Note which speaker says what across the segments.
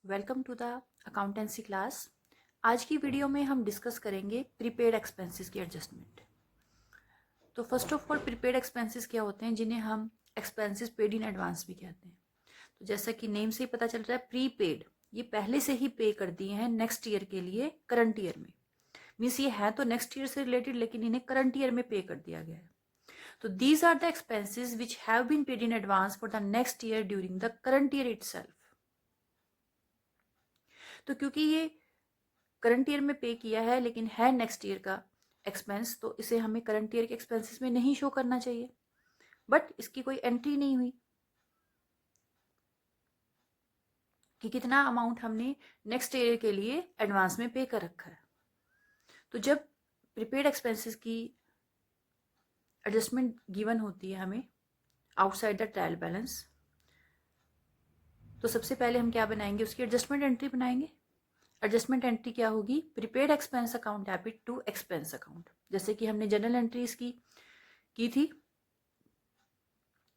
Speaker 1: Welcome to the accountancy class. आज की video में हम डिस्कस करेंगे प्रीपेड एक्सपेंसेस की एडजस्टमेंट। तो first of all prepaid expenses क्या होते हैं, जिन्हें हम एक्सपेंसेस पेड इन एडवांस भी कहते हैं। तो जैसा कि नेम से ही पता चल रहा है, प्रीपेड ये पहले से ही पे कर दिए हैं नेक्स्ट ईयर के लिए करंट ईयर में। मीन्स ये है तो नेक्स्ट ईयर से रिलेटेड, लेकिन इन्हें करंट ईयर में पे कर दिया गया है। तो these are the expenses which have been paid in advance for the next year during the current year itself. तो क्योंकि ये करंट ईयर में पे किया है लेकिन है नेक्स्ट ईयर का एक्सपेंस, तो इसे हमें करंट ईयर के एक्सपेंसेस में नहीं शो करना चाहिए। बट इसकी कोई एंट्री नहीं हुई कि कितना अमाउंट हमने नेक्स्ट ईयर के लिए एडवांस में पे कर रखा है। तो जब प्रीपेड एक्सपेंसेस की एडजस्टमेंट गिवन होती है हमें आउटसाइड द ट्रायल बैलेंस, तो सबसे पहले हम क्या बनाएंगे, उसकी एडजस्टमेंट एंट्री बनाएंगे। एडजस्टमेंट एंट्री क्या होगी, prepaid expense account debit to expense account. जैसे कि हमने जनरल एंट्रीज की थी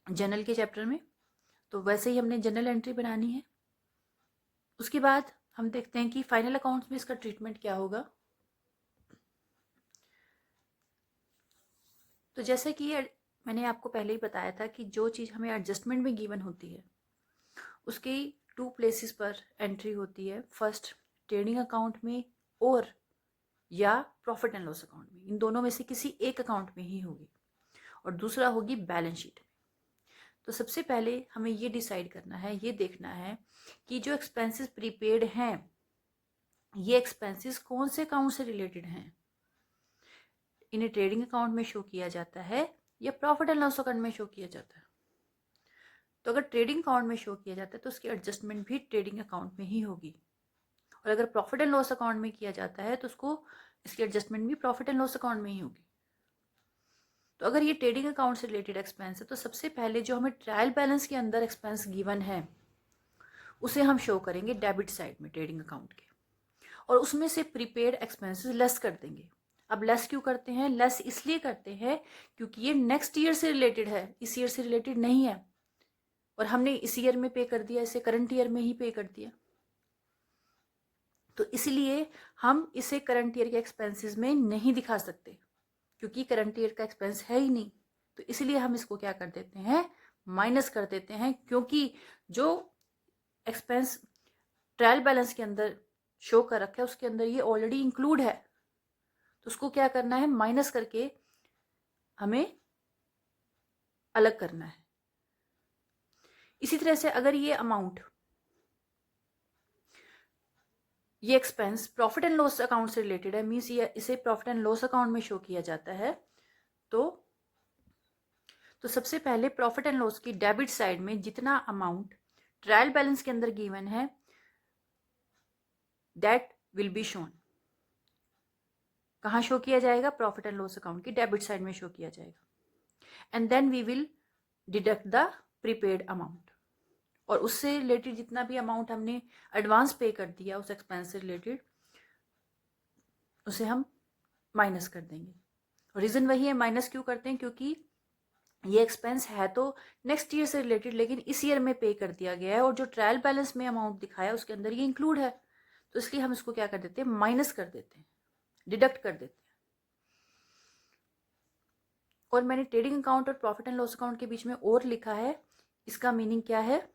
Speaker 1: जनरल के चैप्टर में, तो वैसे ही हमने जनरल एंट्री बनानी है। उसके बाद हम देखते हैं कि फाइनल अकाउंट्स में इसका ट्रीटमेंट क्या होगा। तो जैसे कि मैंने आपको पहले ही बताया था कि जो चीज़ हमें एडजस्टमेंट में गिवन होती है उसकी टू प्लेसेस पर एंट्री होती है। फर्स्ट ट्रेडिंग अकाउंट में और या प्रॉफिट एंड लॉस अकाउंट में, इन दोनों में से किसी एक अकाउंट में ही होगी, और दूसरा होगी बैलेंस शीट में। तो सबसे पहले हमें ये डिसाइड करना है, ये देखना है कि जो एक्सपेंसेस प्रीपेड हैं ये एक्सपेंसेस कौन से अकाउंट से रिलेटेड हैं। इन्हें ट्रेडिंग अकाउंट में शो किया जाता है या प्रॉफिट एंड लॉस अकाउंट में शो किया जाता है। तो अगर ट्रेडिंग अकाउंट में शो किया जाता है तो उसकी एडजस्टमेंट भी ट्रेडिंग अकाउंट में ही होगी, और अगर प्रॉफिट एंड लॉस अकाउंट में किया जाता है तो उसको इसकी एडजस्टमेंट भी प्रॉफिट एंड लॉस अकाउंट में ही होगी। तो अगर ये ट्रेडिंग अकाउंट से रिलेटेड एक्सपेंस है तो सबसे पहले जो हमें ट्रायल बैलेंस के अंदर एक्सपेंस गिवन है उसे हम शो करेंगे डेबिट साइड में ट्रेडिंग अकाउंट के, और उसमें से प्रीपेड एक्सपेंसेस लेस कर देंगे। अब लेस क्यों करते हैं, लेस इसलिए करते हैं क्योंकि ये नेक्स्ट ईयर से रिलेटेड है, इस ईयर से रिलेटेड नहीं है, और हमने इस ईयर में पे कर दिया, इसे करंट ईयर में ही पे कर दिया। तो इसलिए हम इसे करंट ईयर के एक्सपेंसेस में नहीं दिखा सकते क्योंकि करंट ईयर का एक्सपेंस है ही नहीं। तो इसलिए हम इसको क्या कर देते हैं, माइनस कर देते हैं, क्योंकि जो एक्सपेंस ट्रायल बैलेंस के अंदर शो कर रखा है उसके अंदर ये ऑलरेडी इंक्लूड है। तो उसको क्या करना है, माइनस करके हमें अलग करना है। इसी तरह से अगर ये अमाउंट, ये expense profit and loss account से रिलेटेड है, मीन्स ये इसे प्रॉफिट एंड लॉस अकाउंट में शो किया जाता है, तो सबसे पहले प्रॉफिट एंड लॉस की डेबिट साइड में जितना अमाउंट ट्रायल बैलेंस के अंदर गिवन है दैट विल बी शोन। कहाँ शो किया जाएगा, प्रॉफिट एंड लॉस अकाउंट की डेबिट साइड में शो किया जाएगा। And then we will deduct the prepaid amount, और उससे रिलेटेड जितना भी अमाउंट हमने एडवांस पे कर दिया उस एक्सपेंस से रिलेटेड उसे हम माइनस कर देंगे। रीज़न वही है, माइनस क्यों करते हैं, क्योंकि ये एक्सपेंस है तो नेक्स्ट ईयर से रिलेटेड लेकिन इस ईयर में पे कर दिया गया है, और जो ट्रायल बैलेंस में अमाउंट दिखाया उसके अंदर ये इंक्लूड है। तो इसलिए हम इसको क्या कर देते हैं, माइनस कर देते हैं, डिडक्ट कर देते हैं। और मैंने ट्रेडिंग अकाउंट और प्रॉफिट एंड लॉस अकाउंट के बीच में और लिखा है। इसका मीनिंग क्या है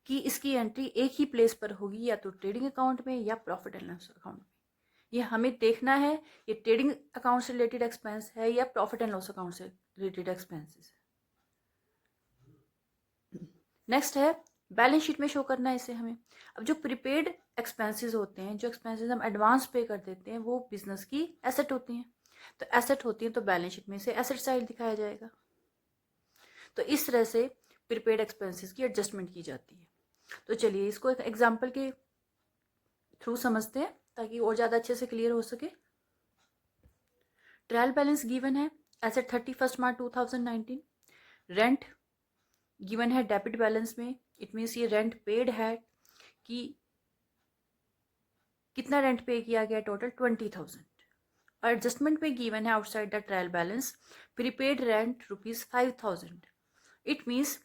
Speaker 1: कि इसकी एंट्री एक ही प्लेस पर होगी, या तो ट्रेडिंग अकाउंट में या प्रॉफिट एंड लॉस अकाउंट में। ये हमें देखना है ये ट्रेडिंग अकाउंट से रिलेटेड एक्सपेंस है या प्रॉफिट एंड लॉस अकाउंट से रिलेटेड एक्सपेंसेस है। नेक्स्ट है बैलेंस शीट में शो करना है इसे हमें। अब जो प्रीपेड एक्सपेंसेस होते हैं, जो एक्सपेंसेस हम एडवांस पे कर देते हैं, वो बिजनेस की एसेट होती हैं। तो एसेट होती है तो बैलेंस शीट में से एसेट साइड दिखाया जाएगा। तो इस तरह से प्रीपेड एक्सपेंसेस की एडजस्टमेंट की जाती है। तो चलिए इसको एक एग्जाम्पल के थ्रू समझते हैं ताकि और ज़्यादा अच्छे से क्लियर हो सके। ट्रायल बैलेंस गिवन है एज एट 31 मार्च 2019। रेंट गिवन है डेबिट बैलेंस में, इट मीन्स ये रेंट पेड है कि कितना रेंट पे किया गया, टोटल 20,000। और एडजस्टमेंट में गिवन है outside the trial balance prepaid rent rupees 5,000। It means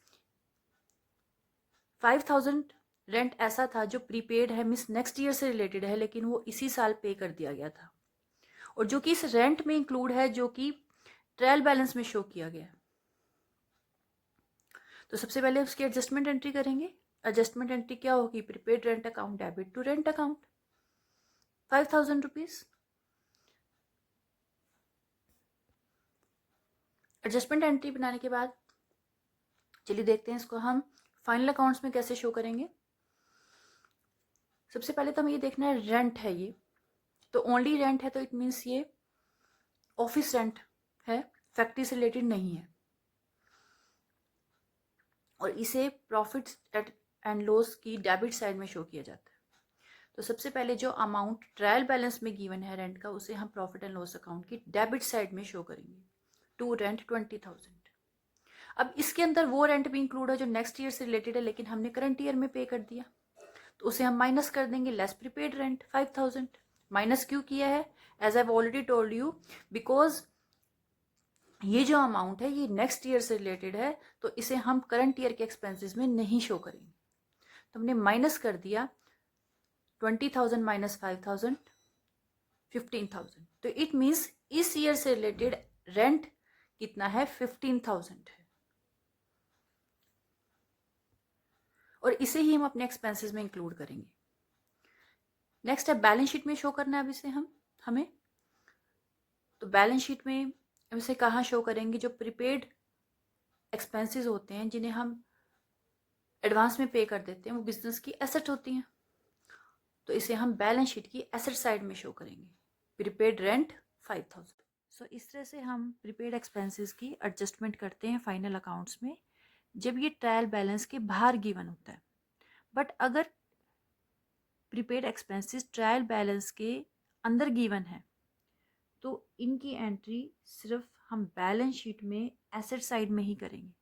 Speaker 1: 5,000 rent ऐसा था जो प्रीपेड है, मीन्स नेक्स्ट ईयर से रिलेटेड है, लेकिन वो इसी साल पे कर दिया गया था, और जो कि इस रेंट में इंक्लूड है, जो कि ट्रायल बैलेंस में शो किया गया है। तो सबसे पहले उसकी एडजस्टमेंट एंट्री करेंगे। एडजस्टमेंट एंट्री क्या होगी? Prepaid rent account debit to rent account 5,000 rupees. Adjustment entry बनाने के बाद चलिए देखते हैं इसको हम फाइनल अकाउंट्स में कैसे शो करेंगे। सबसे पहले तो हमें ये देखना है रेंट है ये, तो ओनली रेंट है, तो इट मीन्स ये ऑफिस रेंट है, फैक्ट्री से रिलेटेड नहीं है, और इसे प्रॉफिट एंड लॉस की डेबिट साइड में शो किया जाता है। तो सबसे पहले जो अमाउंट ट्रायल बैलेंस में गिवन है रेंट का, उसे हम प्रॉफिट एंड लॉस अकाउंट की डेबिट साइड में शो करेंगे। To rent 20,000। अब इसके अंदर वो रेंट भी इंक्लूड है जो नेक्स्ट ईयर से रिलेटेड है, लेकिन हमने करंट ईयर में पे कर दिया, तो उसे हम माइनस कर देंगे। Less prepaid rent 5,000। माइनस क्यों किया है? As I already told you, because ये जो अमाउंट है ये नेक्स्ट ईयर से रिलेटेड है, तो इसे हम करंट ईयर के एक्सपेंसेस में नहीं शो करेंगे। तो हमने माइनस कर दिया 20,000 माइनस 5,000, 15,000। तो इट मीन्स इस ईयर से रिलेटेड रेंट कितना है? 15,000 है, और इसे ही हम अपने एक्सपेंसेस में इंक्लूड करेंगे। नेक्स्ट है बैलेंस शीट में शो करना है अब इसे हमें। तो बैलेंस शीट में इसे कहाँ शो करेंगे? जो प्रीपेड एक्सपेंसेस होते हैं, जिन्हें हम एडवांस में पे कर देते हैं, वो बिजनेस की एसेट होती हैं, तो इसे हम बैलेंस शीट की एसेट साइड में शो करेंगे। Prepaid rent 5,000। सो इस तरह से हम प्रीपेड एक्सपेंसेस की एडजस्टमेंट करते हैं फाइनल अकाउंट्स में, जब ये ट्रायल बैलेंस के बाहर गिवन होता है। बट अगर प्रीपेड एक्सपेंसेस ट्रायल बैलेंस के अंदर गिवन है, तो इनकी एंट्री सिर्फ हम बैलेंस शीट में एसेट साइड में ही करेंगे,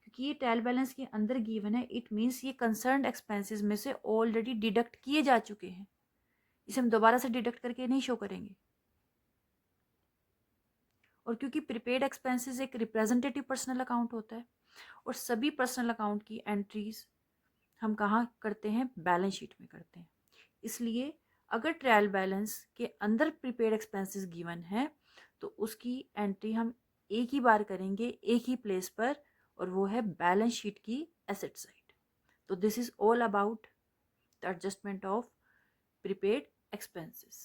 Speaker 1: क्योंकि ये ट्रायल बैलेंस के अंदर गिवन है। इट मीन्स ये कंसर्न्ड एक्सपेंसेस में से ऑलरेडी डिडक्ट किए जा चुके हैं, इसे हम दोबारा से डिडक्ट करके नहीं शो करेंगे। और क्योंकि प्रीपेड एक्सपेंसेस एक रिप्रेजेंटेटिव पर्सनल अकाउंट होता है, और सभी पर्सनल अकाउंट की एंट्रीज हम कहाँ करते हैं? बैलेंस शीट में करते हैं। इसलिए अगर ट्रायल बैलेंस के अंदर प्रीपेड एक्सपेंसेस गिवन है, तो उसकी एंट्री हम एक ही बार करेंगे, एक ही प्लेस पर, और वो है बैलेंस शीट की एसेट साइड। तो this is all about the adjustment of prepaid expenses.